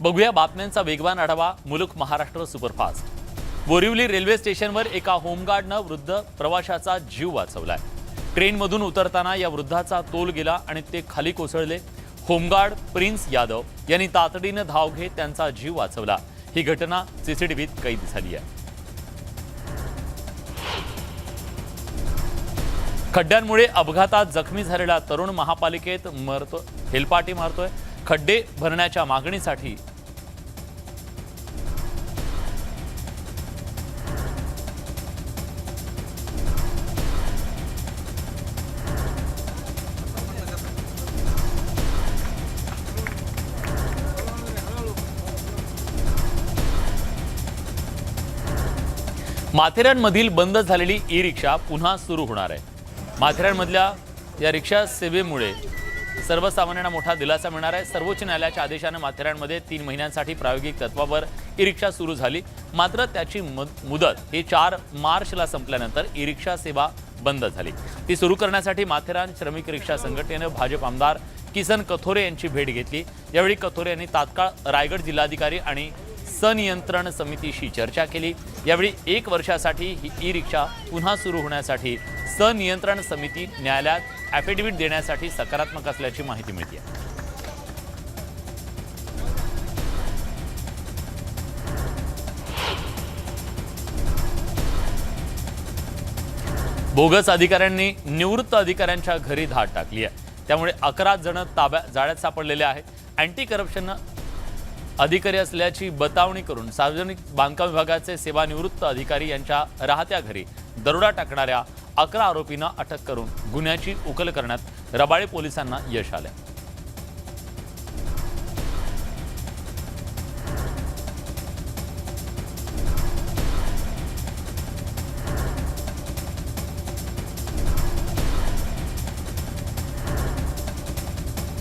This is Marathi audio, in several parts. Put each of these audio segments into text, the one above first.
बघूया बातम्यांचा वेगवान आढावा मुलुक महाराष्ट्र सुपरफास्ट। बोरिवली रेल्वे स्टेशनवर एका होमगार्डनं वृद्ध प्रवाशाचा जीव वाचवलाय। ट्रेनमधून उतरताना या वृद्धाचा तोल गेला आणि ते खाली कोसळले। होमगार्ड प्रिन्स यादव यांनी तातडीने धाव घेत त्यांचा जीव वाचवला। ही घटना सीसीटीव्हीत कैद झाली आहे। खड्ड्यांमुळे अपघातात जखमी झालेला तरुण महापालिकेत हेलपाटी मारतोय। खड्डे भरण्याच्या मागणीसाठी माथेरानमधील बंद झालेली ई रिक्षा पुन्हा सुरू होणार आहे। माथेरानमधल्या या रिक्षा सेवेमुळे सर्वसामान्यांना मोठा दिलासा मिळणार आहे। सर्वोच्च न्यायालयाच्या आदेशाने माथेरानमध्ये 3 महिन्यांसाठी प्रायोगिक तत्वावर ई रिक्षा सुरू झाली, मात्र त्याची मुदत ही 4 मार्चला संपल्यानंतर ई रिक्षा सेवा बंद झाली। ती सुरू करण्यासाठी माथेरान श्रमिक रिक्षा संघटनेने भाजप आमदार किसन कथोरे यांची भेट घेतली। यावेळी कथोरे यांनी तात्काळ रायगड जिल्हाधिकारी आणि संनियंत्रण समितीशी चर्चा केली। यावेळी 1 वर्षासाठी ही ई रिक्षा पुन्हा सुरू होण्यासाठी संनियंत्रण समिती न्यायालयात ॲफिडेव्हिट देण्यासाठी सकारात्मक असल्याची माहिती मिळते। बोगस अधिकाऱ्यांनी निवृत्त अधिकाऱ्यांच्या घरी धाड टाकली आहे। त्यामुळे 11 जण जाळ्यात सापडलेले आहेत। अँटी करप्शन अधिकारी असल्याची बतावणी करून सार्वजनिक बांधकाम विभागाचे सेवानिवृत्त अधिकारी यांच्या राहत्या घरी दरोडा टाकणाऱ्या 11 आरोपींना अटक करून गुन्ह्याची उकल करण्यात रबाळे पोलिसांना यश आले।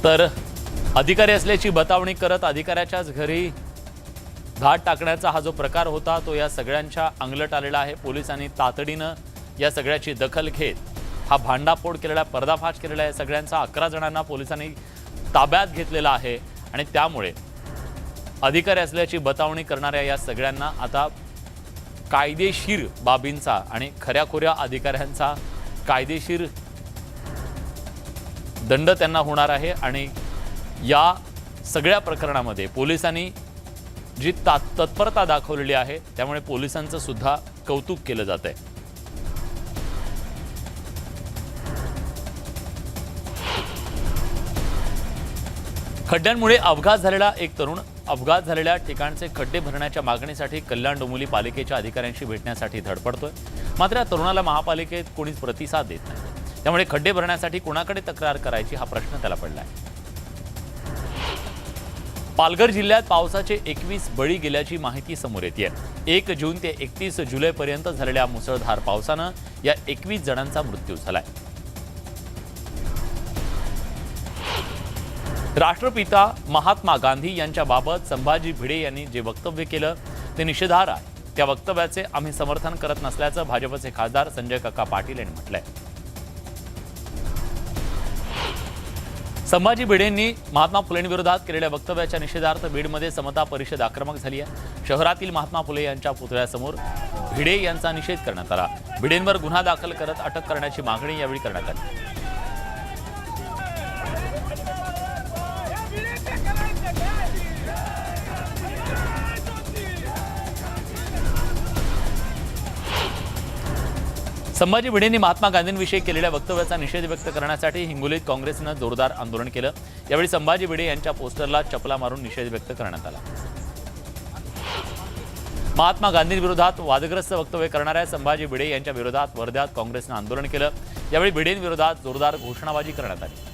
तर अधिकारी असल्याची बतावणी करत अधिकाऱ्याच्याच घरी धाड टाकण्याचा हा जो प्रकार होता तो या सगळ्यांच्या अंगलट आलेला आहे। पोलिसांनी तातडीनं या सगळ्याची दखल घेत हा भांडाफोड केलेला, पर्दाफाश केलेला आहे। सगळ्यांचा 11 जणांना पोलिसांनी ताब्यात घेतलेला आहे आणि त्यामुळे अधिकारी असल्याची बतावणी करणाऱ्या या सगळ्यांना आता कायदेशीर बाबींचा आणि खऱ्याखुऱ्या अधिकाऱ्यांचा कायदेशीर दंड त्यांना होणार आहे। आणि या सगळ्या प्रकरणामध्ये पोलिसांनी जी तत्परता दाखवलेली आहे त्यामुळे पोलिसांचं सुद्धा कौतुक केलं जात आहे। खड्ड्यांमुळे अपघात झालेला एक तरुण अपघात झालेल्या ठिकाणचे खड्डे भरण्याच्या मागणीसाठी कल्याण डोंबिवली पालिकेच्या अधिकाऱ्यांशी भेटण्यासाठी धडपडतोय, मात्र या तरुणाला महापालिकेत कोणीच प्रतिसाद देत नाही। त्यामुळे खड्डे भरण्यासाठी कोणाकडे तक्रार करायची हा प्रश्न त्याला पडलाय। पालघर जिल्ह्यात पावसाचे 21 बळी गेल्याची माहिती समोर येते। 1 जून ते 31 जुलैपर्यंत झालेल्या मुसळधार पावसानं या 21 जणांचा मृत्यू झालाय। राष्ट्रपिता महात्मा गांधी यांच्याबाबत संभाजी भिडे यांनी जे वक्तव्य केलं ते निषेधार्ह आहे। त्या वक्तव्याचे आम्ही समर्थन करत नसल्याचं भाजपचे खासदार संजय काका पाटील यांनी म्हटलंय। संभाजी भिडेंनी महात्मा फुलेंविरोधात केलेल्या वक्तव्याच्या निषेधार्थ बीडमध्ये समता परिषद आक्रमक झाली आहे। शहरातील महात्मा फुले यांच्या पुतळ्यासमोर भिडे यांचा निषेध करण्यात आला। भिडेंवर गुन्हा दाखल करत अटक करण्याची मागणी यावेळी करण्यात आली। संभाजी भिडेंनी महात्मा गांधींविषयी केलेल्या वक्तव्याचा निषेध व्यक्त करण्यासाठी हिंगोलीत काँग्रेसनं जोरदार आंदोलन केलं। यावेळी संभाजी भिडे यांच्या पोस्टरला चपला मारून निषेध व्यक्त करण्यात आला। महात्मा गांधींविरोधात वादग्रस्त वक्तव्य करणाऱ्या संभाजी भिडे यांच्या विरोधात वर्ध्यात काँग्रेसनं आंदोलन केलं। यावेळी भिडेंविरोधात जोरदार घोषणाबाजी करण्यात आली।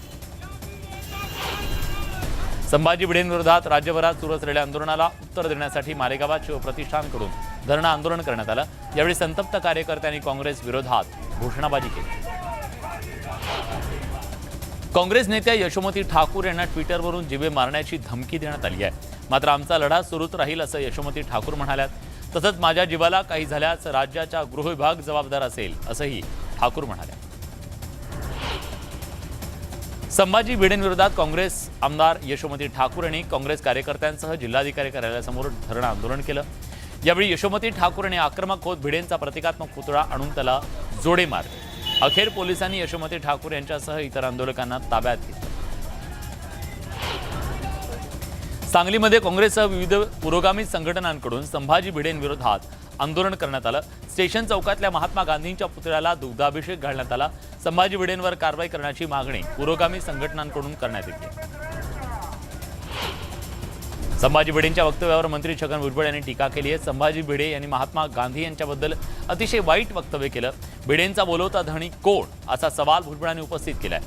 संभाजी भिडेंविरोधात राज्यभरात सुरू असलेल्या आंदोलनाला उत्तर देण्यासाठी मालेगावात शिवप्रतिष्ठानकडून धरणं आंदोलन करण्यात आलं। यावेळी संतप्त कार्यकर्त्यांनी काँग्रेस विरोधात घोषणाबाजी केली। काँग्रेस नेत्या यशोमती ठाकूर यांना ट्विटरवरून जीवे मारण्याची धमकी देण्यात आली आहे। मात्र आमचा लढा सुरूच राहील असं यशोमती ठाकूर म्हणाल्यात। तसंच माझ्या जीवाला काही झाल्यास राज्याचा गृहविभाग जबाबदार असेल असंही ठाकूर म्हणाल्या। संभाजी भिडेंविरोधात काँग्रेस आमदार यशोमती ठाकूर यांनी काँग्रेस कार्यकर्त्यांसह जिल्हाधिकारी कार्यालयासमोर धरणं आंदोलन केलं। यावेळी यशोमती ठाकूर यांनी आक्रमक होत भिडेंचा प्रतिकात्मक पुतळा आणून त्याला जोडे मारले। अखेर पोलिसांनी यशोमती ठाकूर यांच्यासह इतर आंदोलकांना ताब्यात घेतलं। सांगलीमध्ये काँग्रेससह विविध पुरोगामी संघटनांकडून संभाजी भिडेंविरोधात आंदोलन करण्यात आलं। स्टेशन चौकातल्या महात्मा गांधींच्या पुतळ्याला दुग्धाभिषेक घालण्यात आला। संभाजी भिडेंवर कारवाई करण्याची मागणी पुरोगामी संघटनांकडून करण्यात येते। संभाजी भिडेंच्या वक्तव्यावर मंत्री छगन भुजबळ यांनी टीका केली आहे। संभाजी भिडे यांनी महात्मा गांधी यांच्याबद्दल अतिशय वाईट वक्तव्य केलं। भिडेंचा बोलवता धनी कोण असा सवाल भुजबळांनी उपस्थित केलाय।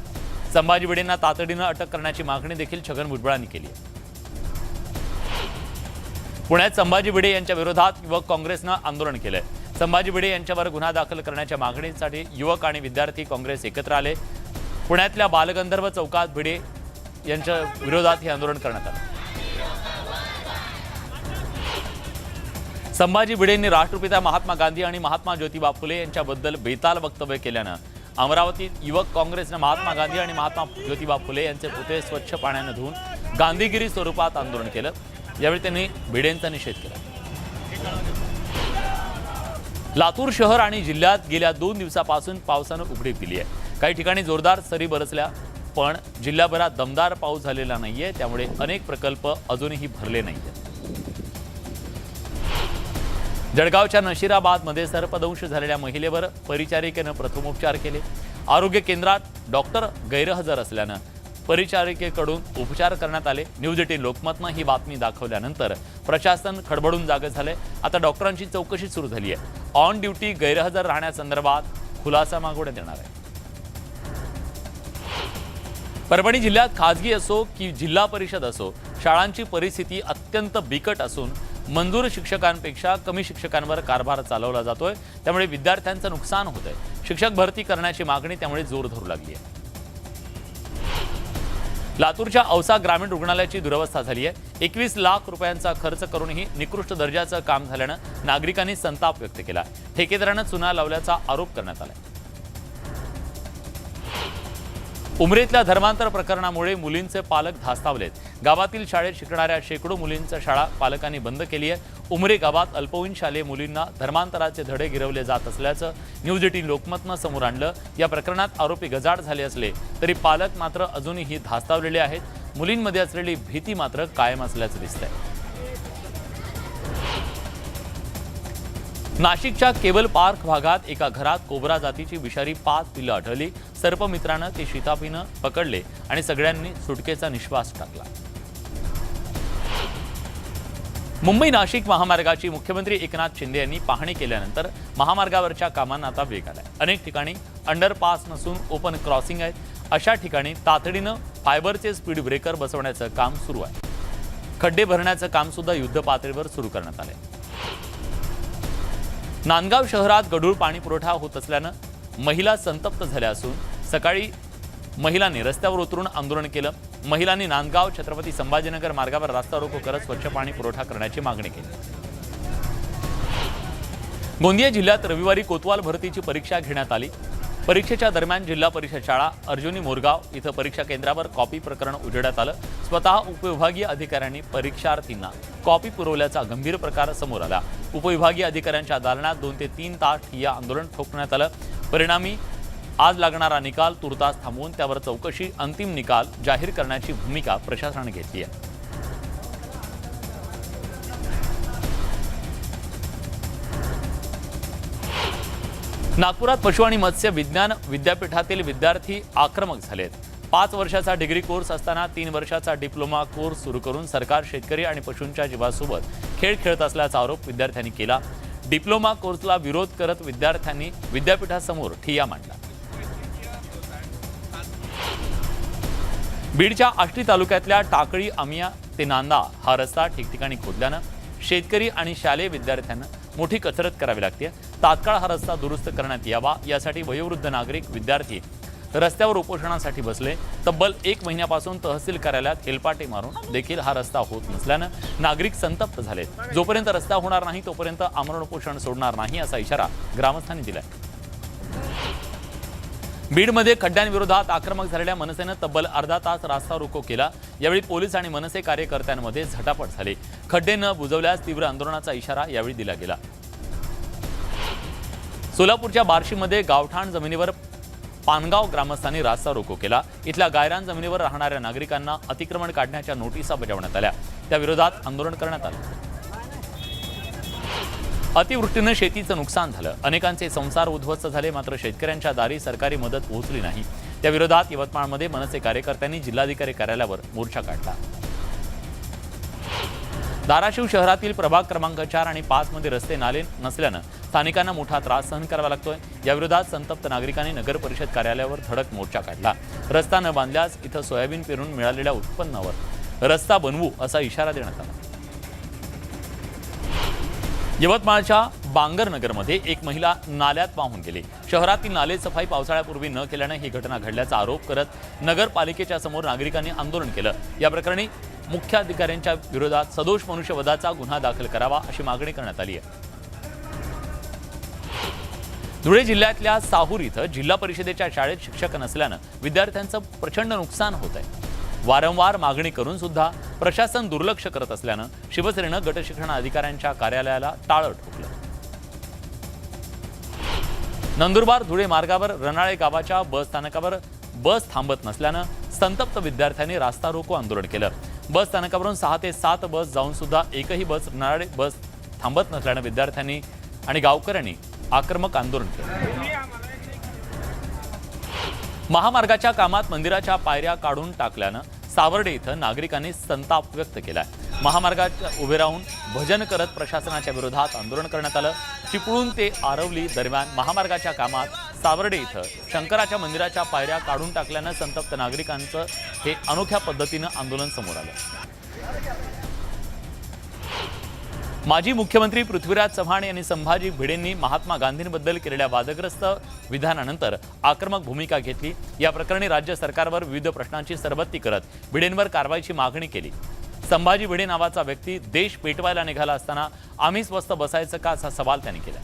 संभाजी भिडेंना तातडीनं अटक करण्याची मागणी देखील छगन भुजबळांनी केली आहे। पुण्यात संभाजी भिडे यांच्या विरोधात युवक काँग्रेसनं आंदोलन केलंय। संभाजी भिडे यांच्यावर गुन्हा दाखल करण्याच्या मागणीसाठी युवक आणि विद्यार्थी काँग्रेस एकत्र आले। पुण्यातल्या बालगंधर्व चौकात भिडे यांच्या विरोधात हे आंदोलन करण्यात आलं। संभाजी भिडेंनी राष्ट्रपिता महात्मा गांधी आणि महात्मा ज्योतिबा फुले यांच्याबद्दल बेताल वक्तव्य केल्यानं अमरावतीत युवक काँग्रेसनं महात्मा गांधी आणि महात्मा ज्योतिबा फुले यांचे पुतळे स्वच्छ पाण्यानं धुवून गांधीगिरी स्वरूपात आंदोलन केलं। यावेळी त्यांनी भिडेंचा निषेध केला। लातूर शहर आणि जिल्ह्यात गेल्या 2 दिवसापासून पावसानं उघडीप दिली आहे। काही ठिकाणी जोरदार सरी बरसल्या, पण जिल्हाभरात दमदार पाऊस झालेला नाहीये, त्यामुळे अनेक प्रकल्प अजूनही भरले नाहीयेत। जळगावच्या नशिराबादमध्ये सर्पदंश झालेल्या महिलेवर परिचारिकेनं प्रथमोपचार केले। आरोग्य केंद्रात डॉक्टर गैरहजर असल्यानं परिचारिकेकडून उपचार करण्यात आले। न्यूज 18 लोकमतनं ही बातमी दाखवल्यानंतर प्रशासन खडबडून जागे झाले। आता डॉक्टरांची चौकशी सुरू झाली आहे। ऑन ड्युटी गैरहजर राहण्यासंदर्भात खुलासा मागवण्यात येणार आहे। परभणी जिल्ह्यात खासगी असो की जिल्हा परिषद असो, शाळांची परिस्थिती अत्यंत बिकट असून मंजूर शिक्षकांपेक्षा कमी शिक्षकांवर कारभार चालवला जातोय, त्यामुळे विद्यार्थ्यांचं नुकसान होत आहे। शिक्षक भरती करण्याची मागणी त्यामुळे जोर धरू लागली आहे। लातूरच्या औसा ग्रामीण रुग्णालयाची दुरवस्था झाली आहे। 21 लाख रुपयांचा खर्च करूनही निकृष्ट दर्जाचं काम झाल्यानं नागरिकांनी संताप व्यक्त केला। ठेकेदारानं चुना लावल्याचा आरोप करण्यात आला। उमरेतल्या धर्मांतर प्रकरणामुळे मुलींचे पालक धास्तावलेत। गावातील शाळेत शिकणाऱ्या शेकडो मुलींची शाळा पालकांनी बंद केली आहे। उमरे गावात अल्पवयीन शालेय मुलींना धर्मांतराचे धडे गिरवले जात असल्याचं न्यूज 18 लोकमतनं समोर आणलं। या प्रकरणात आरोपी गजाआड झाले असले तरी पालक मात्र अजूनही धास्तावलेले आहेत। मुलींमध्ये असलेली भीती मात्र कायम असल्याचं दिसतंय। नाशिकच्या केबल पार्क भागात एका घरात कोबरा जातीची विषारी 5 पिल्लं आढळली। सर्पमित्रानं ते शिताफीनं पकडले आणि सगळ्यांनी सुटकेचा निश्वास टाकला। मुंबई नाशिक महामार्गाची मुख्यमंत्री एकनाथ शिंदे यांनी पाहणी केल्यानंतर महामार्गावरच्या कामांना आता वेग आलाय। अनेक ठिकाणी अंडरपास नसून ओपन क्रॉसिंग आहेत। अशा ठिकाणी तातडीनं फायबरचे स्पीड ब्रेकर बसवण्याचं काम सुरू आहे। खड्डे भरण्याचं काम सुद्धा युद्धपातळीवर सुरू करण्यात आलंय। नांदगाव शहरात गढूळ पाणी पुरवठा होत असल्यानं महिला संतप्त झाल्या असून सकाळी महिलांनी रस्त्यावर उतरून आंदोलन केलं। महिलांनी नांदगाव छत्रपती संभाजीनगर मार्गावर रस्ता रोको करत स्वच्छ पाणी पुरवठा करण्याची मागणी केली। गोंदिया जिल्ह्यात रविवारी कोतवाल भरतीची परीक्षा घेण्यात आली। परीक्षेच्या दरम्यान जिल्हा परिषद शाळा अर्जुनी मोरगाव इथं परीक्षा केंद्रावर कॉपी प्रकरण उजेडात आलं। स्वतः उपविभागीय अधिकाऱ्यांनी परीक्षार्थींना कॉपी पुरवल्याचा गंभीर प्रकार समोर आला। उपविभागीय अधिकाऱ्यांच्या दालनात 2 ते 3 तास ठिय्या आंदोलन ठोकण्यात आलं। परिणामी आज लागणारा निकाल तुर्तास थांबवून त्यावर चौकशी अंतिम निकाल जाहीर करण्याची भूमिका प्रशासनाने घेतली आहे। नागपुरात पशु आणि मत्स्य विज्ञान विद्यापीठातील विद्यार्थी आक्रमक झालेत। 5 वर्षाचा डिग्री कोर्स असताना 3 वर्षाचा डिप्लोमा कोर्स सुरू करून सरकार शेतकरी आणि पशूंच्या जीवासोबत खेळ खेळत असल्याचा आरोप विद्यार्थ्यांनी केला। डिप्लोमा कोर्सला विरोध करत विद्यार्थ्यांनी विद्यापीठासमोर ठिय्या मांडला। बीडच्या आष्टी तालुक्यातल्या टाकळी आमिया ते नांदा हा रस्ता ठिकठिकाणी खोदल्यानं शेतकरी आणि शालेय विद्यार्थ्यांना मोठी कसरत करावी लागते। तात्काळ हा रस्ता दुरुस्त करण्यात यावा यासाठी वयोवृद्ध नागरिक विद्यार्थी रस्त्यावर उपोषणासाठी बसले। तब्बल 1 महिन्यापासून तहसील कार्यालयात हेलपाटे मारून देखील हा रस्ता होत नसल्यानं नागरिक संतप्त झाले। जोपर्यंत रस्ता होणार नाही तोपर्यंत आमरण उपोषण सोडणार नाही असा इशारा ग्रामस्थांनी दिलाय। बीडमध्ये खड्ड्यांविरोधात आक्रमक झालेल्या मनसेनं तब्बल अर्धा तास रास्ता रोको केला। यावेळी पोलीस आणि मनसे कार्यकर्त्यांमध्ये झटापट झाली। खड्डे न बुजवल्यास तीव्र आंदोलनाचा इशारा यावेळी दिला गेला। सोलापूरच्या बार्शीमध्ये गावठाण जमिनीवर पानगाव ग्रामस्थांनी रास्ता रोको केला। इथल्या गायरान जमिनीवर राहणाऱ्या नागरिकांना अतिक्रमण काढण्याच्या नोटिसा बजावण्यात आल्या। त्या विरोधात आंदोलन करण्यात आलं। अतिवृष्टीने शेतीचं नुकसान झालं, अनेकांचे संसार उद्ध्वस्त झाले, मात्र शेतकऱ्यांच्या दारी सरकारी मदत पोहोचली नाही। त्या विरोधात यवतमाळमध्ये मनसे कार्यकर्त्यांनी जिल्हाधिकारी कार्यालयावर मोर्चा काढला। धाराशिव शहरातील प्रभाग क्रमांक 4 आणि 5 मध्ये रस्ते नाले नसल्यानं स्थानिकांना मोठा त्रास सहन करावा लागतोय। या विरोधात संतप्त नागरिकांनी नगर परिषद कार्यालयावर धडक मोर्चा काढला। रस्ता न बांधल्यास इथं सोयाबीन पेरून मिळालेल्या उत्पन्नावर रस्ता बनवू असा इशारा देण्यात आला। यवतमाळच्या बांगरनगरमध्ये एक महिला नाल्यात वाहून गेली। शहरातील नाले सफाई पावसाळ्यापूर्वी न केल्याने ही घटना घडल्याचा आरोप करत नगरपालिकेच्या समोर नागरिकांनी आंदोलन केलं। या प्रकरणी मुख्याधिकाऱ्यांच्या विरोधात सदोष मनुष्यवधाचा गुन्हा दाखल करावा अशी मागणी करण्यात आली आहे। धुळे जिल्ह्यातल्या साहूर इथं जिल्हा परिषदेच्या शाळेत शिक्षक नसल्यानं विद्यार्थ्यांचं प्रचंड नुकसान होत आहे। वारंवार मागणी करून सुद्धा प्रशासन दुर्लक्ष करत असल्यानं शिवसेनेनं गट शिक्षण अधिकाऱ्यांच्या कार्यालयाला टाळं ठोकलं। नंदुरबार धुळे मार्गावर रनाळे गावाच्या बस स्थानकावर बस थांबत नसल्यानं संतप्त विद्यार्थ्यांनी रास्ता रोको आंदोलन केलं। बस स्थानकावरून 6 ते 7 बस जाऊन सुद्धा एकही बस रनाळे बस थांबत नसल्यानं विद्यार्थ्यांनी आणि गावकऱ्यांनी आक्रमक आंदोलन केलं। महामार्गाच्या कामात मंदिराच्या पायऱ्या काढून टाकल्यानं सावर्डे इथं नागरिकांनी संताप व्यक्त केलाय। महामार्गात उभे राहून भजन करत प्रशासनाच्या विरोधात आंदोलन करण्यात आलं। चिपळूण ते आरवली दरम्यान महामार्गाच्या कामात सावर्डे इथं शंकराच्या मंदिराच्या पायऱ्या काढून टाकल्यानं संतप्त नागरिकांचं हे अनोख्या पद्धतीनं आंदोलन समोर आलं। माजी मुख्यमंत्री पृथ्वीराज चव्हाण यांनी संभाजी भिडेंनी महात्मा गांधींबद्दल केलेल्या वादग्रस्त विधानानंतर आक्रमक भूमिका घेतली। या प्रकरणी राज्य सरकारवर विविध प्रश्नांची सरबत्ती करत भिडेंवर कारवाईची मागणी केली। संभाजी भिडे नावाचा व्यक्ती देश पेटवायला निघाला असताना आम्ही स्वस्त बसायचं का असा सवाल त्यांनी केला।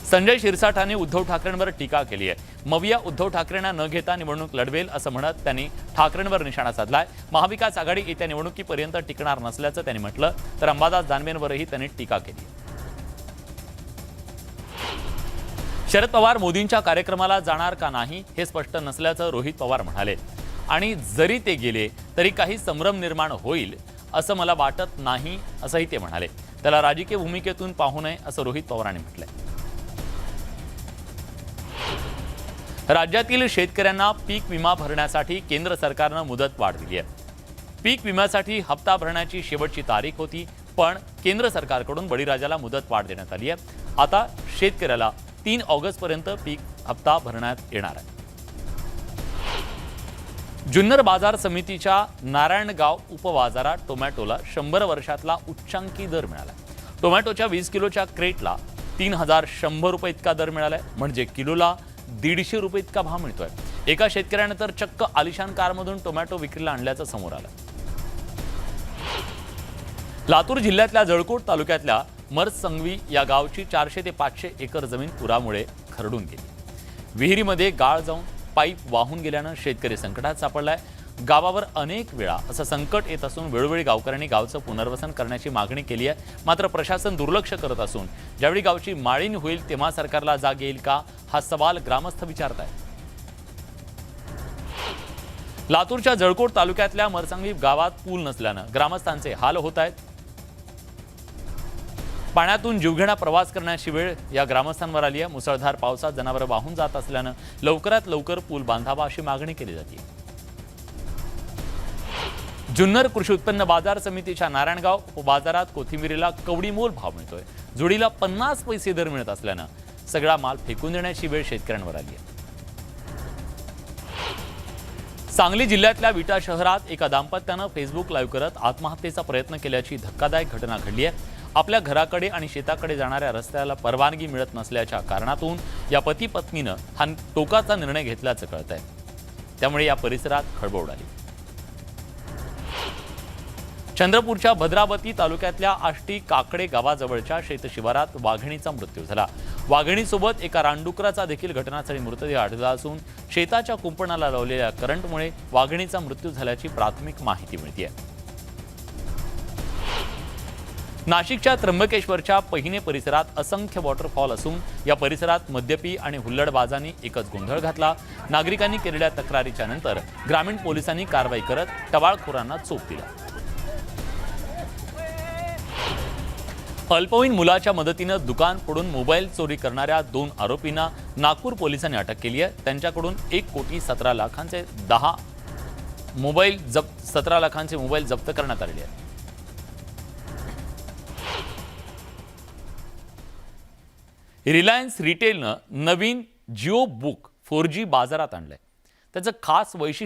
संजय शिरसाठांनी उद्धव ठाकरेंवर टीका केली आहे। मविया उद्धव ठाकरेंना न घेता निवडणूक लढवेल असं म्हणत त्यांनी ठाकरेंवर निशाणा साधलाय। महाविकास आघाडी येत्या निवडणुकीपर्यंत टिकणार नसल्याचं त्यांनी म्हटलं, तर अंबादास दानवेंवरही त्यांनी टीका केली। शरद पवार मोदींच्या कार्यक्रमाला जाणार का नाही हे स्पष्ट नसल्याचं रोहित पवार म्हणाले आणि जरी ते गेले तरी काही संभ्रम निर्माण होईल असं मला वाटत नाही असंही ते म्हणाले। त्याला राजकीय भूमिकेतून पाहू नये असं रोहित पवारांनी म्हटलंय। राज्यातील शेतकऱ्यांना पीक विमा भरण्यासाठी केंद्र सरकारनं मुदतवाढ दिली आहे। पीक विम्यासाठी हप्ता भरण्याची शेवटची तारीख होती, पण केंद्र सरकारकडून बळीराजाला मुदतवाढ देण्यात आली आहे। आता शेतकऱ्याला 3 ऑगस्टपर्यंत पीक हप्ता भरण्यात येणार आहे। जुन्नर बाजार समितीच्या नारायणगाव उपबाजारात टोमॅटोला 100 वर्षातला उच्चांकी दर मिळाला। टोमॅटोच्या 20 किलोच्या क्रेटला 3100 रुपये इतका दर मिळालाय, म्हणजे किलोला 150 रुपये इतका भाव मिळतोय। एका शेतकऱ्याने तर चक्क आलिशान कारमधून टोमॅटो विक्रीला आणल्याचं समोर आलं। लातूर जिल्ह्यातल्या जळकोट तालुक्यातल्या मरसंगवी या गावची 400 ते 500 एकर जमीन पुरामुळे खरडून गेली। विहिरीमध्ये गाळ जाऊन पाईप वाहून गेल्यानं शेतकरी संकटात सापडलाय। गावावर अनेक वेळा असं संकट येत असून वेळोवेळी गावकऱ्यांनी गावचं पुनर्वसन करण्याची मागणी केली आहे, मात्र प्रशासन दुर्लक्ष करत असून ज्यावेळी गावची माळीण होईल तेव्हा सरकारला जाग येईल का हा सवाल ग्रामस्थ विचारतायत। लातूरच्या जळकोट तालुक्यातल्या मरसंगवी गावात पूल नसल्यानं ग्रामस्थांचे हाल होत आहेत। पाण्यातून जीवघेणा प्रवास करण्याची वेळ या ग्रामस्थांवर आली आहे। मुसळधार पावसात जनावरं वाहून जात असल्यानं लवकरात लवकर पूल बांधावा अशी मागणी केली जाते। जुन्नर कृषी उत्पन्न बाजार समितीच्या नारायणगाव उपबाजारात कोथिंबीरीला कवडीमोल भाव मिळतोय। जुडीला 50 पैसे दर मिळत असल्यानं सगळा माल फेकून देण्याची वेळ शेतकऱ्यांवर आली आहे। सांगली जिल्ह्यातल्या विटा शहरात एका दाम्पत्यानं फेसबुक लाईव्ह करत आत्महत्येचा प्रयत्न केल्याची धक्कादायक घटना घडली आहे। आपल्या घराकडे आणि शेताकडे जाणाऱ्या रस्त्याला परवानगी मिळत नसल्याच्या कारणातून या पती पत्नीनं हा टोकाचा निर्णय घेतल्याचं कळतंय। त्यामुळे या परिसरात खळबळ उडाली। चंद्रपूरच्या भद्रावती तालुक्यातल्या आष्टी काकडे गावाजवळच्या शेतशिवारात वाघिणीचा मृत्यू झाला. वाघिणीसोबत एका रानडुकराचा देखील घटनास्थळी मृतदेह आढळला असून शेताच्या कुंपणाला लावलेल्या करंटमुळे वाघिणीचा मृत्यू झाल्याची प्राथमिक माहिती मिळते. नाशिकच्या त्र्यंबकेश्वरच्या पहिने परिसरात असंख्य वॉटरफॉल असून या परिसरात मद्यपी आणि हुल्लडबाजांनी एकच गोंधळ घातला. नागरिकांनी केलेल्या तक्रारीच्या नंतर ग्रामीण पोलिसांनी कारवाई करत टवाळखोरांना चोप दिला. अल्पवयीन मुलाच्या मदतीनं दुकान फोडून मोबाईल चोरी करणाऱ्या 2 आरोपींना नागपूर पोलिसांनी अटक केली आहे. त्यांच्याकडून 1,17 लाखांचे मोबाईल जप्त करण्यात आलेले आहेत. रिलायन्स रिटेलनं नवीन जिओ बुक 4G बाजारात आणलंय. त्याचं खास वैशिष्ट्य